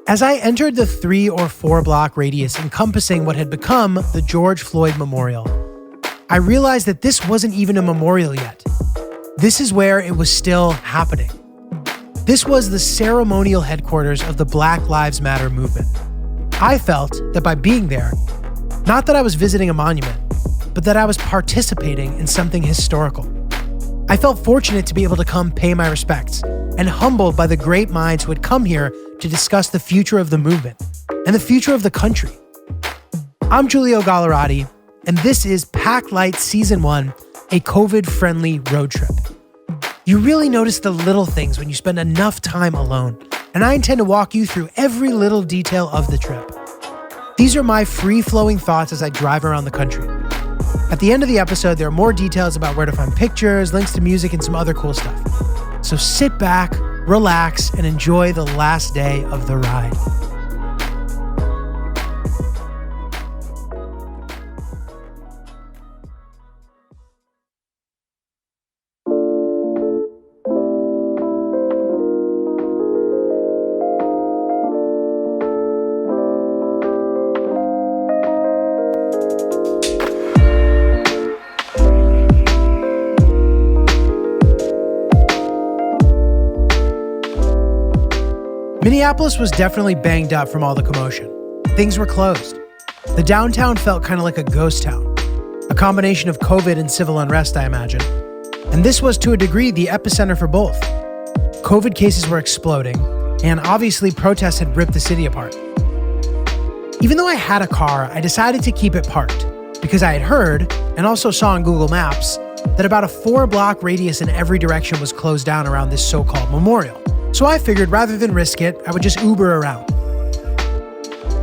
As I entered the 3 or 4 block radius encompassing what had become the George Floyd Memorial, I realized that this wasn't even a memorial yet. This is where it was still happening. This was the ceremonial headquarters of the Black Lives Matter movement. I felt that by being there, not that I was visiting a monument, but that I was participating in something historical. I felt fortunate to be able to come pay my respects and humbled by the great minds who had come here to discuss the future of the movement and the future of the country. I'm Giulio Gallerati, and this is Pack Light Season 1, a COVID-friendly road trip. You really notice the little things when you spend enough time alone, and I intend to walk you through every little detail of the trip. These are my free-flowing thoughts as I drive around the country. At the end of the episode, there are more details about where to find pictures, links to music, and some other cool stuff. So sit back, relax, and enjoy the last day of the ride. Minneapolis was definitely banged up from all the commotion. Things were closed. The downtown felt kind of like a ghost town, a combination of COVID and civil unrest, I imagine. And this was, to a degree, the epicenter for both. COVID cases were exploding, and obviously protests had ripped the city apart. Even though I had a car, I decided to keep it parked because I had heard, and also saw on Google Maps, that about a 4-block radius in every direction was closed down around this so-called memorial. So I figured rather than risk it, I would just Uber around.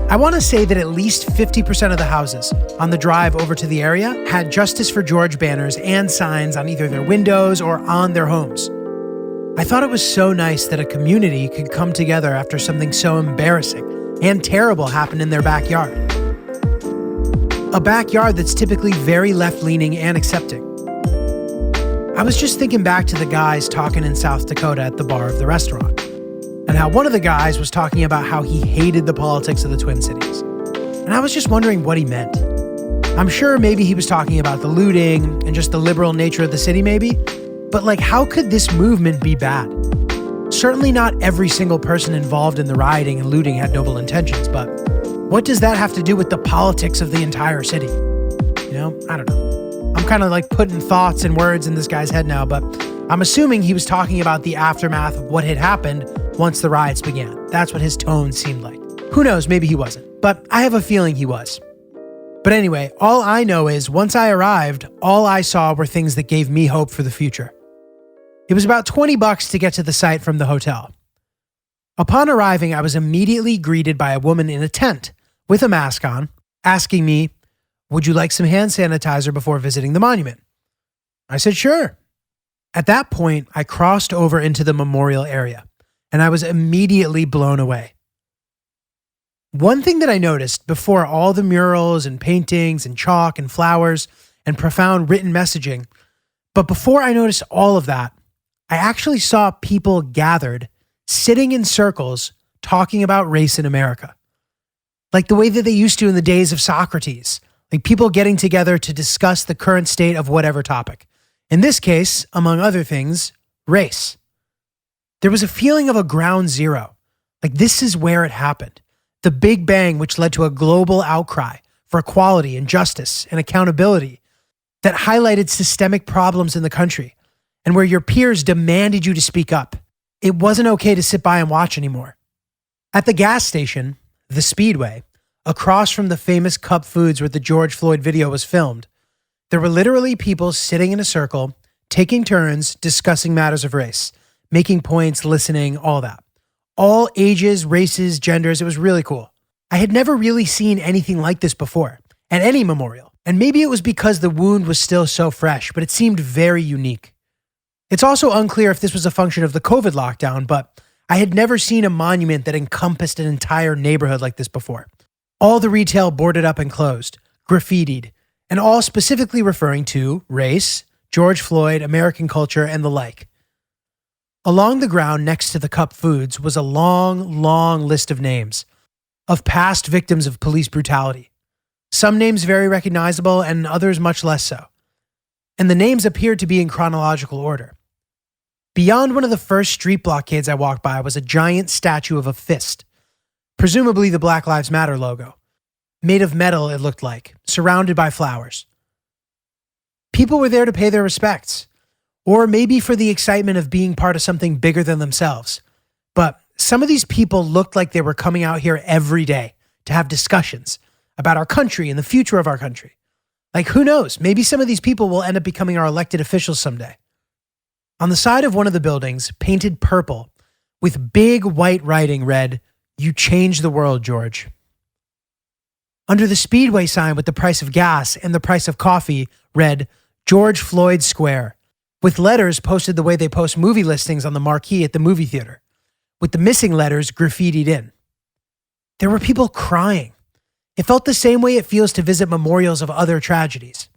I want to say that at least 50% of the houses on the drive over to the area had Justice for George banners and signs on either their windows or on their homes. I thought it was so nice that a community could come together after something so embarrassing and terrible happened in their backyard. A backyard that's typically very left-leaning and accepting. I was just thinking back to the guys talking in South Dakota at the bar of the restaurant, and how one of the guys was talking about how he hated the politics of the Twin Cities. And I was just wondering what he meant. I'm sure maybe he was talking about the looting and just the liberal nature of the city maybe, but how could this movement be bad? Certainly not every single person involved in the rioting and looting had noble intentions, but what does that have to do with the politics of the entire city? I don't know. I'm kind of putting thoughts and words in this guy's head now, but I'm assuming he was talking about the aftermath of what had happened once the riots began. That's what his tone seemed like. Who knows, maybe he wasn't, but I have a feeling he was. But anyway, all I know is once I arrived, all I saw were things that gave me hope for the future. It was about $20 to get to the site from the hotel. Upon arriving, I was immediately greeted by a woman in a tent with a mask on, asking me, "Would you like some hand sanitizer before visiting the monument?" I said, "Sure." At that point, I crossed over into the memorial area, and I was immediately blown away. One thing that I noticed before all the murals and paintings and chalk and flowers and profound written messaging, but before I noticed all of that, I actually saw people gathered, sitting in circles, talking about race in America. Like the way that they used to in the days of Socrates. People getting together to discuss the current state of whatever topic. In this case, among other things, race. There was a feeling of a ground zero. This is where it happened. The Big Bang, which led to a global outcry for equality and justice and accountability that highlighted systemic problems in the country and where your peers demanded you to speak up. It wasn't okay to sit by and watch anymore. At the gas station, the Speedway, across from the famous Cup Foods where the George Floyd video was filmed, there were literally people sitting in a circle, taking turns, discussing matters of race, making points, listening, all that. All ages, races, genders, it was really cool. I had never really seen anything like this before, at any memorial. And maybe it was because the wound was still so fresh, but it seemed very unique. It's also unclear if this was a function of the COVID lockdown, but I had never seen a monument that encompassed an entire neighborhood like this before. All the retail boarded up and closed, graffitied, and all specifically referring to race, George Floyd, American culture, and the like. Along the ground next to the cup foods was a long, long list of names of past victims of police brutality. Some names very recognizable and others much less so. And the names appeared to be in chronological order. Beyond one of the first street blockades I walked by was a giant statue of a fist, presumably the Black Lives Matter logo. Made of metal, it looked like, surrounded by flowers. People were there to pay their respects, or maybe for the excitement of being part of something bigger than themselves. But some of these people looked like they were coming out here every day to have discussions about our country and the future of our country. Like, who knows? Maybe some of these people will end up becoming our elected officials someday. On the side of one of the buildings, painted purple, with big white writing read, "You changed the world, George." Under the Speedway sign with the price of gas and the price of coffee read, "George Floyd Square," with letters posted the way they post movie listings on the marquee at the movie theater, with the missing letters graffitied in. There were people crying. It felt the same way it feels to visit memorials of other tragedies.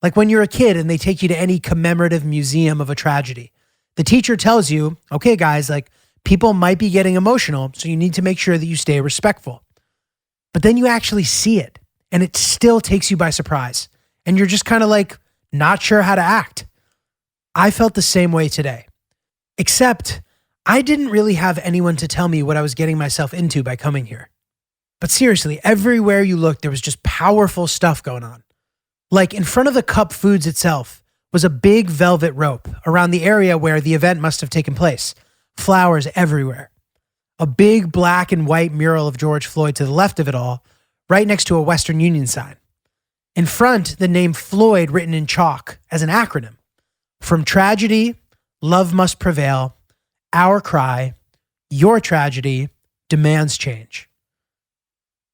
Like when you're a kid and they take you to any commemorative museum of a tragedy. The teacher tells you, okay guys, like people might be getting emotional, so you need to make sure that you stay respectful. But then you actually see it and it still takes you by surprise. And you're just kind of like not sure how to act. I felt the same way today. Except I didn't really have anyone to tell me what I was getting myself into by coming here. But seriously, everywhere you looked, there was just powerful stuff going on. Like in front of the Cup Foods itself was a big velvet rope around the area where the event must have taken place. Flowers everywhere. A big black and white mural of George Floyd to the left of it all, right next to a Western Union sign. In front, the name Floyd written in chalk as an acronym. From tragedy, love must prevail, our cry, your tragedy demands change.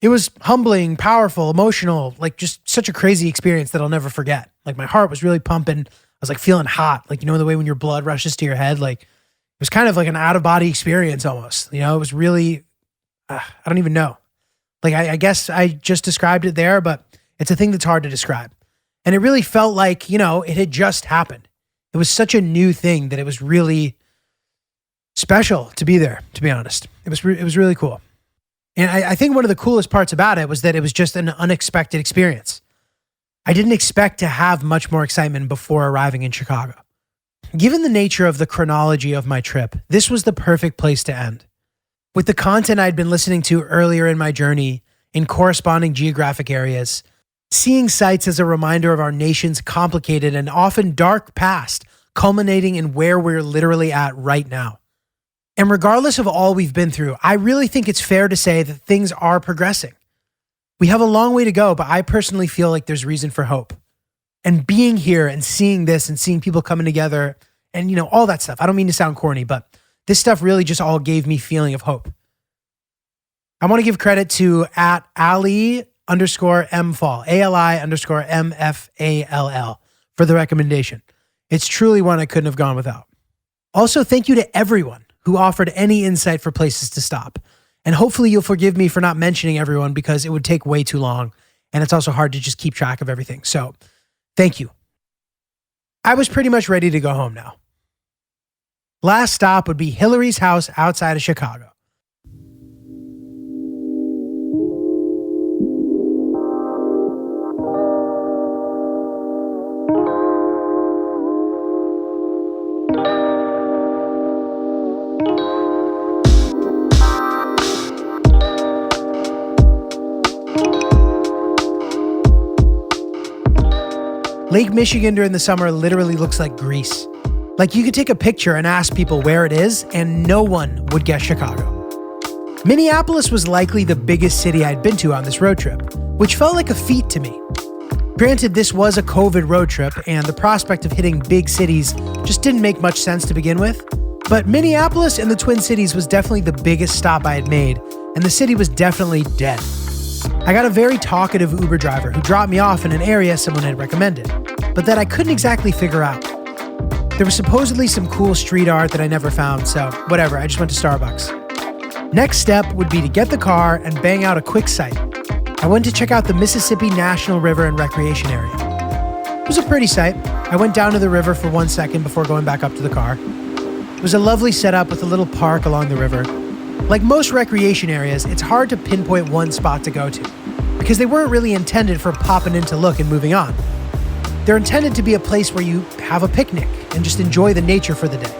It was humbling, powerful, emotional, like just such a crazy experience that I'll never forget. Like my heart was really pumping. I was like feeling hot. Like, you know, the way when your blood rushes to your head, like it was kind of like an out of body experience almost. You know, it was really, I don't even know. Like, I guess I just described it there, but it's a thing that's hard to describe. And it really felt like, you know, it had just happened. It was such a new thing that it was really special to be there, to be honest. It was really cool. And I think one of the coolest parts about it was that it was just an unexpected experience. I didn't expect to have much more excitement before arriving in Chicago. Given the nature of the chronology of my trip, this was the perfect place to end. With the content I'd been listening to earlier in my journey in corresponding geographic areas, seeing sites as a reminder of our nation's complicated and often dark past, culminating in where we're literally at right now. And regardless of all we've been through, I really think it's fair to say that things are progressing. We have a long way to go, but I personally feel like there's reason for hope. And being here and seeing this and seeing people coming together and, you know, all that stuff. I don't mean to sound corny, but this stuff really just all gave me feeling of hope. I want to give credit to @Ali_MFall, ALI_MFALL for the recommendation. It's truly one I couldn't have gone without. Also, thank you to everyone who offered any insight for places to stop. And hopefully you'll forgive me for not mentioning everyone because it would take way too long. And it's also hard to just keep track of everything. So thank you. I was pretty much ready to go home now. Last stop would be Hillary's house outside of Chicago. Lake Michigan during the summer literally looks like Greece. Like you could take a picture and ask people where it is and no one would guess Chicago. Minneapolis was likely the biggest city I'd been to on this road trip, which felt like a feat to me. Granted, this was a COVID road trip and the prospect of hitting big cities just didn't make much sense to begin with, but Minneapolis and the Twin Cities was definitely the biggest stop I had made, and the city was definitely dead. I got a very talkative Uber driver who dropped me off in an area someone had recommended, but that I couldn't exactly figure out. There was supposedly some cool street art that I never found, so whatever, I just went to Starbucks. Next step would be to get the car and bang out a quick site. I went to check out the Mississippi National River and Recreation Area. It was a pretty sight. I went down to the river for 1 second before going back up to the car. It was a lovely setup with a little park along the river. Like most recreation areas, it's hard to pinpoint one spot to go to, because they weren't really intended for popping in to look and moving on. They're intended to be a place where you have a picnic and just enjoy the nature for the day.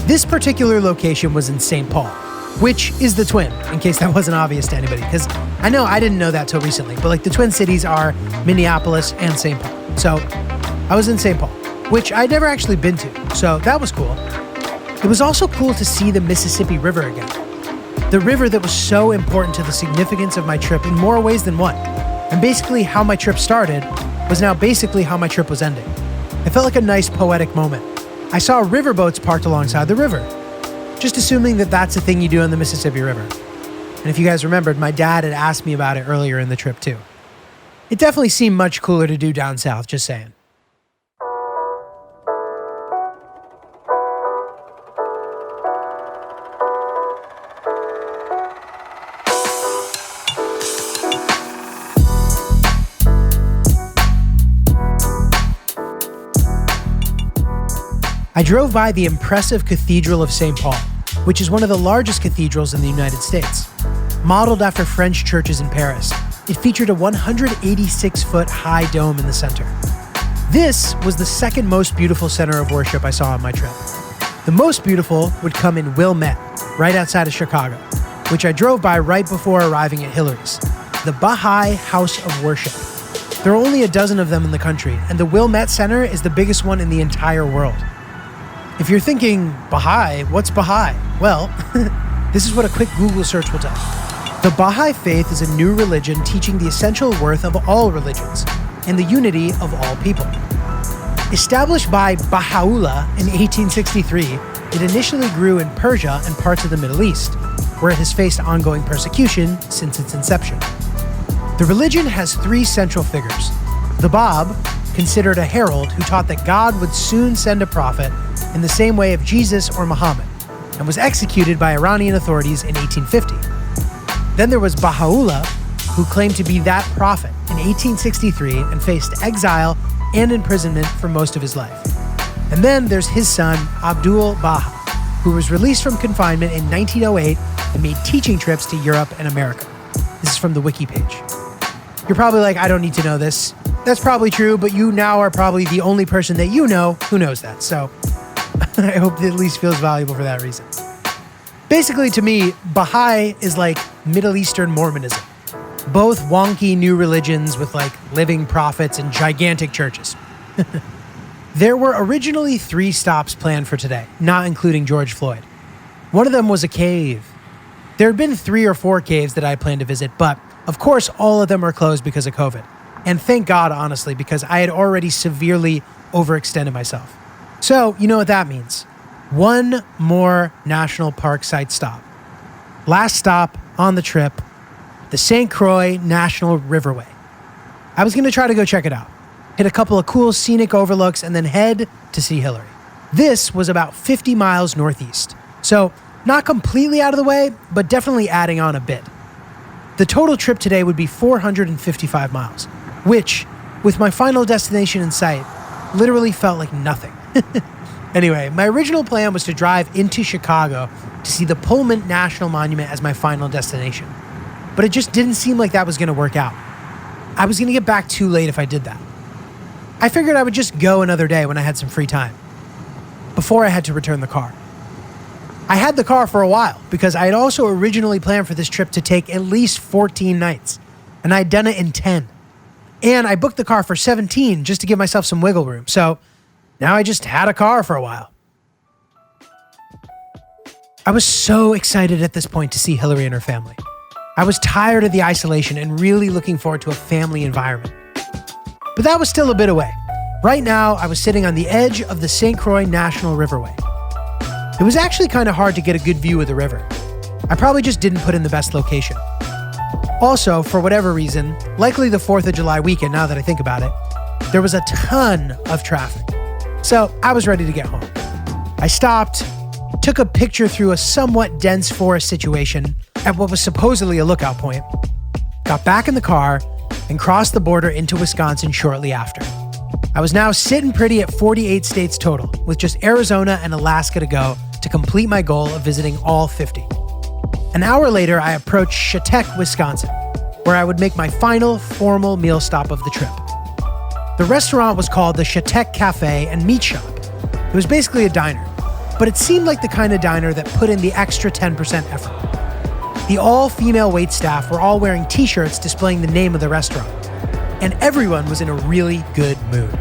This particular location was in St. Paul, which is the twin, in case that wasn't obvious to anybody, because I know I didn't know that till recently, but like the twin cities are Minneapolis and St. Paul. So I was in St. Paul, which I'd never actually been to, so that was cool. It was also cool to see the Mississippi River again. The river that was so important to the significance of my trip in more ways than one. And basically how my trip started was now basically how my trip was ending. It felt like a nice poetic moment. I saw riverboats parked alongside the river, just assuming that that's a thing you do on the Mississippi River. And if you guys remembered, my dad had asked me about it earlier in the trip too. It definitely seemed much cooler to do down south, just saying. I drove by the impressive Cathedral of St. Paul, which is one of the largest cathedrals in the United States. Modeled after French churches in Paris, it featured a 186-foot high dome in the center. This was the second most beautiful center of worship I saw on my trip. The most beautiful would come in Wilmette, right outside of Chicago, which I drove by right before arriving at Hillary's, the Baha'i House of Worship. There are only a dozen of them in the country, and the Wilmette Center is the biggest one in the entire world. If you're thinking, Baha'i, what's Baha'i? Well, this is what a quick Google search will tell you. The Baha'i faith is a new religion teaching the essential worth of all religions and the unity of all people. Established by Baha'u'llah in 1863, it initially grew in Persia and parts of the Middle East, where it has faced ongoing persecution since its inception. The religion has three central figures. The Bab, considered a herald who taught that God would soon send a prophet in the same way of Jesus or Muhammad, and was executed by Iranian authorities in 1850. Then there was Baha'u'llah, who claimed to be that prophet in 1863 and faced exile and imprisonment for most of his life. And then there's his son, Abdul Baha, who was released from confinement in 1908 and made teaching trips to Europe and America. This is from the wiki page. You're probably like, I don't need to know this. That's probably true, but you now are probably the only person that you know who knows that. So I hope it at least feels valuable for that reason. Basically, to me, Baha'i is like Middle Eastern Mormonism. Both wonky new religions with like living prophets and gigantic churches. There were originally 3 stops planned for today, not including George Floyd. One of them was a cave. There had been 3 or 4 caves that I planned to visit, but of course, all of them are closed because of COVID. And thank God, honestly, because I had already severely overextended myself. So, you know what that means. One more national park site stop. Last stop on the trip, the St. Croix National Riverway. I was going to try to go check it out, hit a couple of cool scenic overlooks, and then head to see Hillary. This was about 50 miles northeast, so not completely out of the way, but definitely adding on a bit. The total trip today would be 455 miles, which, with my final destination in sight, literally felt like nothing. Anyway, my original plan was to drive into Chicago to see the Pullman National Monument as my final destination. But it just didn't seem like that was going to work out. I was going to get back too late if I did that. I figured I would just go another day when I had some free time, before I had to return the car. I had the car for a while because I had also originally planned for this trip to take at least 14 nights, and I'd done it in 10. And I booked the car for 17 just to give myself some wiggle room. So now I just had a car for a while. I was so excited at this point to see Hillary and her family. I was tired of the isolation and really looking forward to a family environment. But that was still a bit away. Right now, I was sitting on the edge of the St. Croix National Riverway. It was actually kind of hard to get a good view of the river. I probably just didn't put in the best location. Also, for whatever reason, likely the 4th of July weekend, now that I think about it, there was a ton of traffic. So I was ready to get home. I stopped, took a picture through a somewhat dense forest situation at what was supposedly a lookout point, got back in the car, and crossed the border into Wisconsin shortly after. I was now sitting pretty at 48 states total, with just Arizona and Alaska to go to complete my goal of visiting all 50. An hour later, I approached Chatek, Wisconsin, where I would make my final formal meal stop of the trip. The restaurant was called the Chatek Cafe and Meat Shop. It was basically a diner, but it seemed like the kind of diner that put in the extra 10% effort. The all-female waitstaff were all wearing t-shirts displaying the name of the restaurant, and everyone was in a really good mood.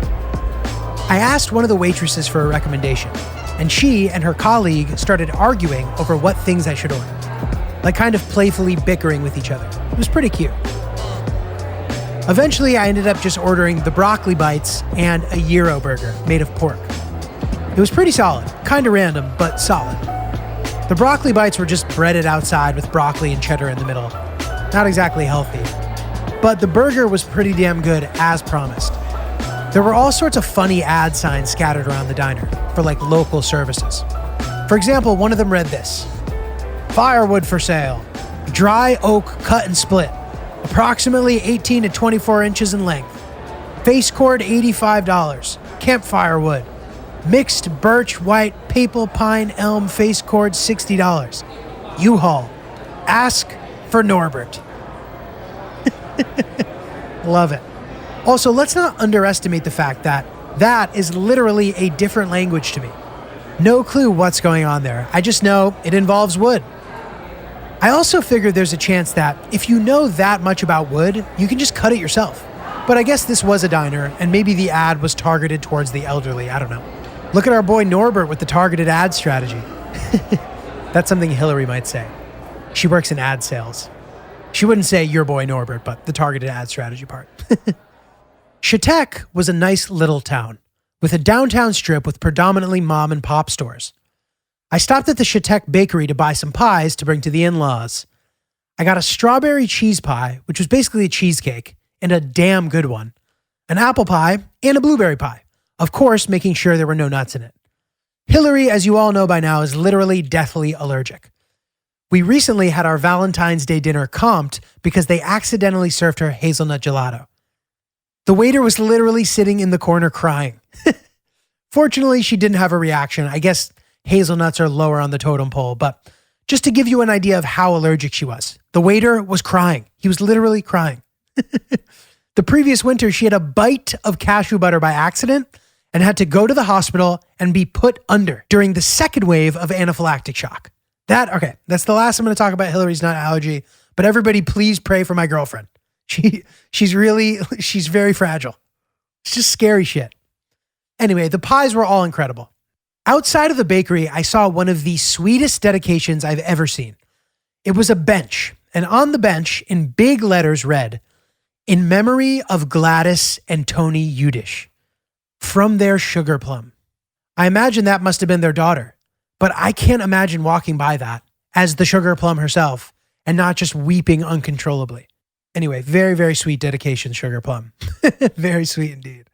I asked one of the waitresses for a recommendation, and she and her colleague started arguing over what things I should order, like kind of playfully bickering with each other. It was pretty cute. Eventually, I ended up just ordering the broccoli bites and a gyro burger made of pork. It was pretty solid, kind of random, but solid. The broccoli bites were just breaded outside with broccoli and cheddar in the middle. Not exactly healthy. But the burger was pretty damn good, as promised. There were all sorts of funny ad signs scattered around the diner for like local services. For example, one of them read this: firewood for sale, dry oak cut and split, approximately 18 to 24 inches in length, face cord $85, campfire wood, mixed birch, white, maple, pine, elm, face cord $60, U-Haul, ask for Norbert. Love it. Also, let's not underestimate the fact that that is literally a different language to me. No clue what's going on there. I just know it involves wood. I also figured there's a chance that if you know that much about wood, you can just cut it yourself. But I guess this was a diner, and maybe the ad was targeted towards the elderly. I don't know. Look at our boy Norbert with the targeted ad strategy. That's something Hillary might say. She works in ad sales. She wouldn't say your boy Norbert, but the targeted ad strategy part. Chatek was a nice little town with a downtown strip with predominantly mom and pop stores. I stopped at the Chatek bakery to buy some pies to bring to the in-laws. I got a strawberry cheese pie, which was basically a cheesecake, and a damn good one, an apple pie, and a blueberry pie. Of course, making sure there were no nuts in it. Hillary, as you all know by now, is literally deathly allergic. We recently had our Valentine's Day dinner comped because they accidentally served her hazelnut gelato. The waiter was literally sitting in the corner crying. Fortunately, she didn't have a reaction. I guess hazelnuts are lower on the totem pole, but just to give you an idea of how allergic she was, the waiter was crying. He was literally crying. The previous winter, she had a bite of cashew butter by accident and had to go to the hospital and be put under during the second wave of anaphylactic shock. That's the last I'm going to talk about Hillary's nut allergy, but everybody please pray for my girlfriend. She's very fragile. It's just scary shit. Anyway, the pies were all incredible. Outside of the bakery, I saw one of the sweetest dedications I've ever seen. It was a bench, and on the bench, in big letters read, "In memory of Gladys and Tony Udish, from their sugar plum." I imagine that must have been their daughter, but I can't imagine walking by that as the sugar plum herself and not just weeping uncontrollably. Anyway, very, very sweet dedication, Sugar Plum. Very sweet indeed.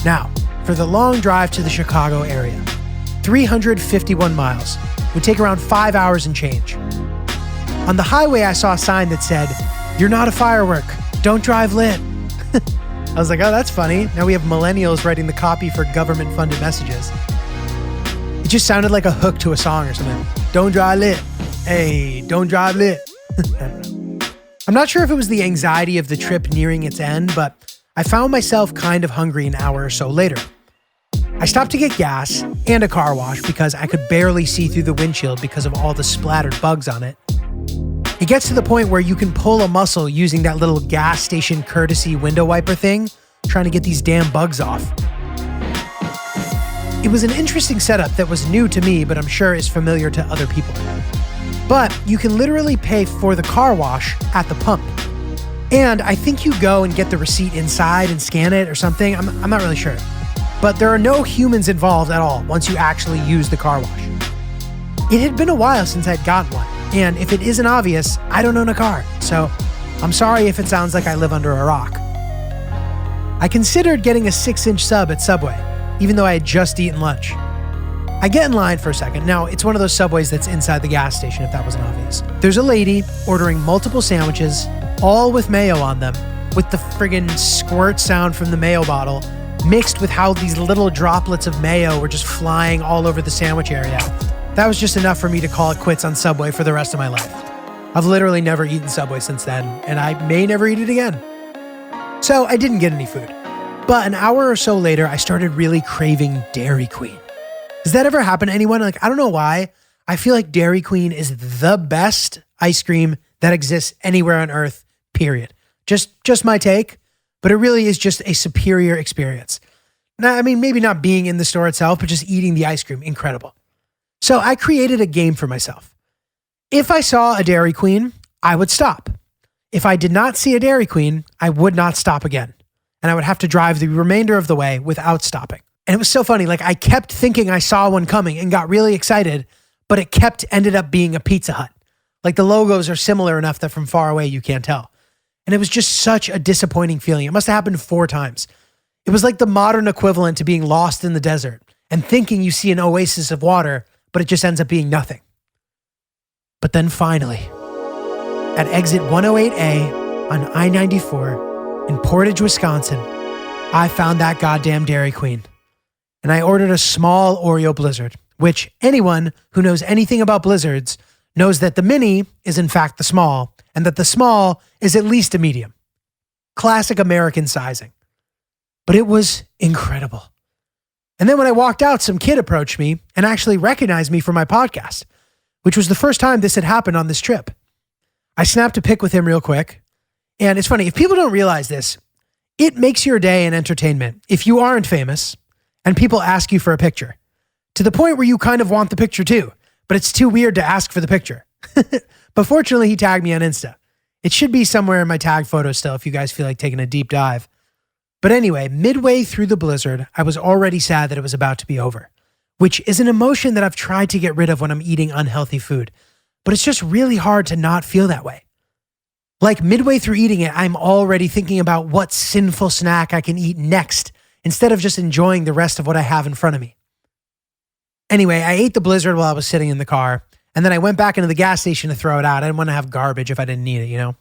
Now, for the long drive to the Chicago area, 351 miles, would take around 5 hours and change. On the highway, I saw a sign that said, "You're not a firework, don't drive lit." I was like, oh, that's funny. Now we have millennials writing the copy for government-funded messages. It just sounded like a hook to a song or something. Don't drive lit. Hey, don't drive lit. I don't know. I'm not sure if it was the anxiety of the trip nearing its end, but I found myself kind of hungry an hour or so later. I stopped to get gas and a car wash because I could barely see through the windshield because of all the splattered bugs on it. It gets to the point where you can pull a muscle using that little gas station courtesy window wiper thing, trying to get these damn bugs off. It was an interesting setup that was new to me, but I'm sure is familiar to other people. But you can literally pay for the car wash at the pump. And I think you go and get the receipt inside and scan it or something. I'm not really sure. but there are no humans involved at all once you actually use the car wash. It had been a while since I'd gotten one, and if it isn't obvious, I don't own a car, so I'm sorry if it sounds like I live under a rock. I considered getting a 6-inch sub at Subway, even though I had just eaten lunch. I get in line for a second. Now, it's one of those Subways that's inside the gas station, if that wasn't obvious. There's a lady ordering multiple sandwiches, all with mayo on them, with the friggin' squirt sound from the mayo bottle, mixed with how these little droplets of mayo were just flying all over the sandwich area. That was just enough for me to call it quits on Subway for the rest of my life. I've literally never eaten Subway since then, and I may never eat it again. So I didn't get any food. But an hour or so later, I started really craving Dairy Queen. Does that ever happen to anyone? Like, I don't know why. I feel like Dairy Queen is the best ice cream that exists anywhere on earth, period. Just my take, but it really is just a superior experience. Now, I mean, maybe not being in the store itself, but just eating the ice cream, incredible. So I created a game for myself. If I saw a Dairy Queen, I would stop. If I did not see a Dairy Queen, I would not stop again. And I would have to drive the remainder of the way without stopping. And it was so funny. Like, I kept thinking I saw one coming and got really excited, but it ended up being a Pizza Hut. Like, the logos are similar enough that from far away you can't tell. And it was just such a disappointing feeling. It must have happened 4 times. It was like the modern equivalent to being lost in the desert and thinking you see an oasis of water, but it just ends up being nothing. But then finally, at exit 108A on I-94 in Portage, Wisconsin, I found that goddamn Dairy Queen. And I ordered a small Oreo Blizzard, which anyone who knows anything about blizzards knows that the mini is in fact the small, and that the small is at least a medium. Classic American sizing. But it was incredible. And then when I walked out, some kid approached me and actually recognized me for my podcast, which was the first time this had happened on this trip. I snapped a pic with him real quick. And it's funny, if people don't realize this, it makes your day an entertainment if you aren't famous and people ask you for a picture, to the point where you kind of want the picture too, but it's too weird to ask for the picture. But fortunately, he tagged me on Insta. It should be somewhere in my tag photo still if you guys feel like taking a deep dive. But anyway, midway through the blizzard, I was already sad that it was about to be over, which is an emotion that I've tried to get rid of when I'm eating unhealthy food. But it's just really hard to not feel that way. Like, midway through eating it, I'm already thinking about what sinful snack I can eat next, instead of just enjoying the rest of what I have in front of me. Anyway, I ate the blizzard while I was sitting in the car, and then I went back into the gas station to throw it out. I didn't want to have garbage if I didn't need it, you know?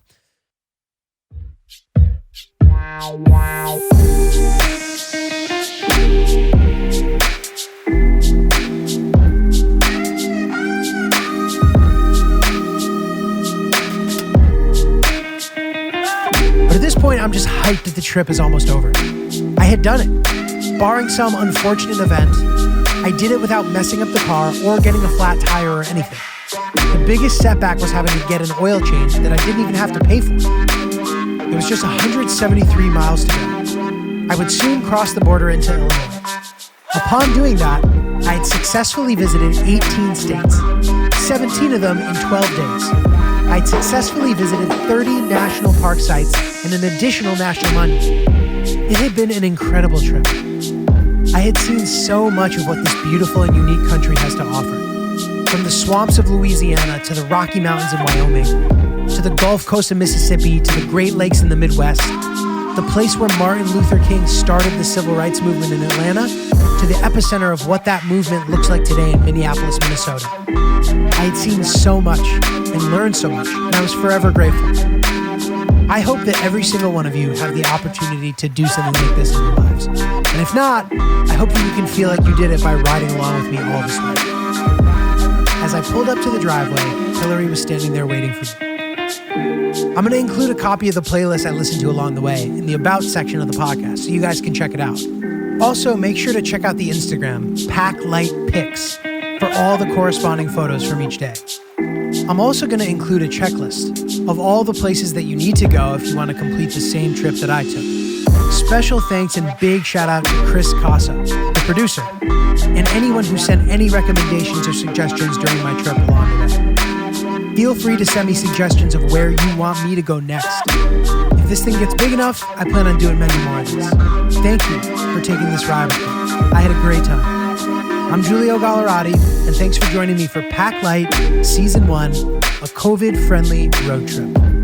But at this point, I'm just hyped that the trip is almost over. I had done it. Barring some unfortunate event, I did it without messing up the car or getting a flat tire or anything. The biggest setback was having to get an oil change that I didn't even have to pay for. It was just 173 miles to go. I would soon cross the border into Illinois. Upon doing that, I had successfully visited 18 states, 17 of them in 12 days. I had successfully visited 30 national park sites and an additional national monument. It had been an incredible trip. I had seen so much of what this beautiful and unique country has to offer. From the swamps of Louisiana to the Rocky Mountains in Wyoming, to the Gulf Coast of Mississippi, to the Great Lakes in the Midwest, the place where Martin Luther King started the civil rights movement in Atlanta, to the epicenter of what that movement looks like today in Minneapolis, Minnesota. I had seen so much and learned so much, and I was forever grateful. I hope that every single one of you have the opportunity to do something like this in your lives. And if not, I hope that you can feel like you did it by riding along with me all this way. As I pulled up to the driveway, Hillary was standing there waiting for me. I'm going to include a copy of the playlist I listened to along the way in the About section of the podcast, so you guys can check it out. Also, make sure to check out the Instagram, PackLightPics, for all the corresponding photos from each day. I'm also going to include a checklist of all the places that you need to go if you want to complete the same trip that I took. Special thanks and big shout out to Chris Caso, the producer, and anyone who sent any recommendations or suggestions during my trip along the way. Feel free to send me suggestions of where you want me to go next. If this thing gets big enough, I plan on doing many more of these. Thank you for taking this ride with me. I had a great time. I'm Giulio Gallerati, and thanks for joining me for Pack Light Season 1, a COVID-friendly road trip.